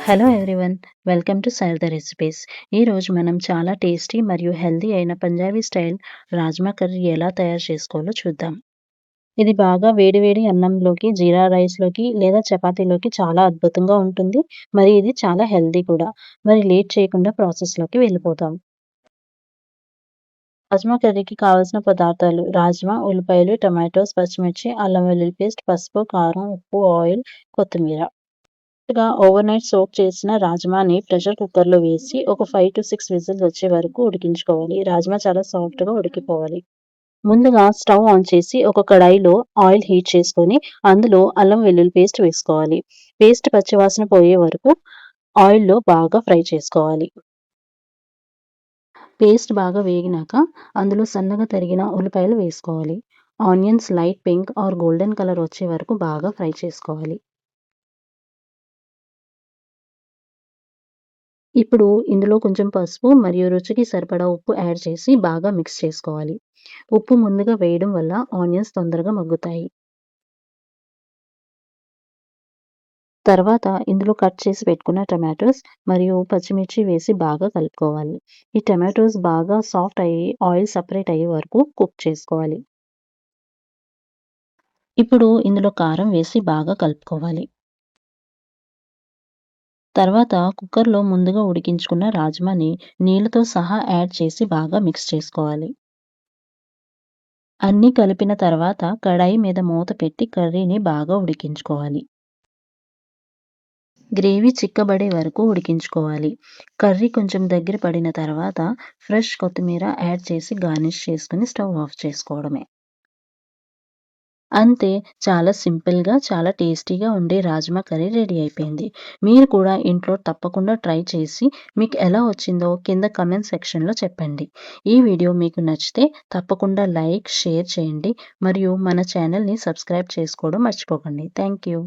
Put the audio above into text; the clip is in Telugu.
Hello everyone. వెల్కమ్ టు సరదా రెసిపీస్. ఈరోజు మనం చాలా టేస్టీ మరియు హెల్తీ అయిన పంజాబీ స్టైల్ రాజ్మా కర్రీ ఎలా తయారు చేసుకోవాలో చూద్దాం. ఇది బాగా వేడి వేడి అన్నంలోకి, జీరా రైస్‌లోకి లేదా చపాతీలోకి చాలా అద్భుతంగా ఉంటుంది. మరి ఇది చాలా హెల్తీ కూడా. మరి లేట్ చేయకుండా ప్రాసెస్‌లోకి వెళ్ళిపోదాం. రాజ్మా కర్రీకి కావాల్సిన పదార్థాలు: రాజ్మా, ఉల్లిపాయలు, టమాటోస్, పచ్చిమిర్చి, అల్లం వెల్లుల్లి పేస్ట్, పసుపు, కారం, ఉప్పు, ఆయిల్, కొత్తిమీర. ముందుగా ఓవర్‌నైట్ సోక్ చేసిన రాజ్మాని ప్రెషర్ కుక్కర్‌లో వేసి ఒక 5-6 విజిల్స్ వచ్చే వరకు ఉడికించుకోవాలి. రాజ్మా చాలా సాఫ్ట్‌గా ఉడికిపోవాలి. ముందుగా స్టవ్ ఆన్ చేసి ఒక కడాయిలో ఆయిల్ హీట్ చేసుకొని అందులో అల్లం వెల్లుల్లి పేస్ట్ వేసుకోవాలి. పేస్ట్ పచ్చివాసన పోయే వరకు ఆయిల్‌లో బాగా ఫ్రై చేసుకోవాలి. పేస్ట్ బాగా వేగినాక అందులో సన్నగా తరిగిన ఉల్లిపాయలు వేసుకోవాలి. Onions light pink are golden colour వచ్చే వరకు బాగా ఫ్రై చేసుకోవాలి. ఇప్పుడు ఇందులో కొంచెం పసుపు మరియు రుచికి సరిపడా ఉప్పు యాడ్ చేసి బాగా మిక్స్ చేసుకోవాలి. ఉప్పు ముందుగా వేయడం వల్ల ఆనియన్స్ తొందరగా మగ్గుతాయి. తర్వాత ఇందులో కట్ చేసి పెట్టుకున్న టమాటోస్ మరియు పచ్చిమిర్చి వేసి బాగా కలుపుకోవాలి. ఈ టమాటోస్ బాగా సాఫ్ట్ అయ్యి ఆయిల్ సెపరేట్ అయ్యే వరకు కుక్ చేసుకోవాలి. ఇప్పుడు ఇందులో కారం వేసి బాగా కలుపుకోవాలి. తర్వాత కుక్కర్‌లో ముందుగా ఉడికించుకున్న రాజ్మాని నీళ్లతో సహా యాడ్ చేసి బాగా మిక్స్ చేసుకోవాలి. అన్నీ కలిపిన తర్వాత కడాయి మీద మూత పెట్టి కర్రీని బాగా ఉడికించుకోవాలి. గ్రేవీ చిక్కబడే వరకు ఉడికించుకోవాలి. కర్రీ కొంచెం దగ్గర పడిన తర్వాత ఫ్రెష్ కొత్తిమీర యాడ్ చేసి గార్నిష్ చేసుకొని స్టవ్ ఆఫ్ చేసుకోవడమే. అంతే, చాలా సింపుల్‌గా, చాలా టేస్టీగా ఉండే రాజ్మా కర్రీ రెడీ అయిపోయింది. మీరు కూడా ఇంట్లో తప్పకుండా ట్రై చేసి మీకు ఎలా వచ్చిందో కింద కామెంట్ సెక్షన్‌లో చెప్పండి. ఈ వీడియో మీకు నచ్చితే తప్పకుండా లైక్, షేర్ చేయండి మరియు మన ఛానల్‌ని సబ్స్క్రైబ్ చేసుకోవడం మర్చిపోకండి. Thank you.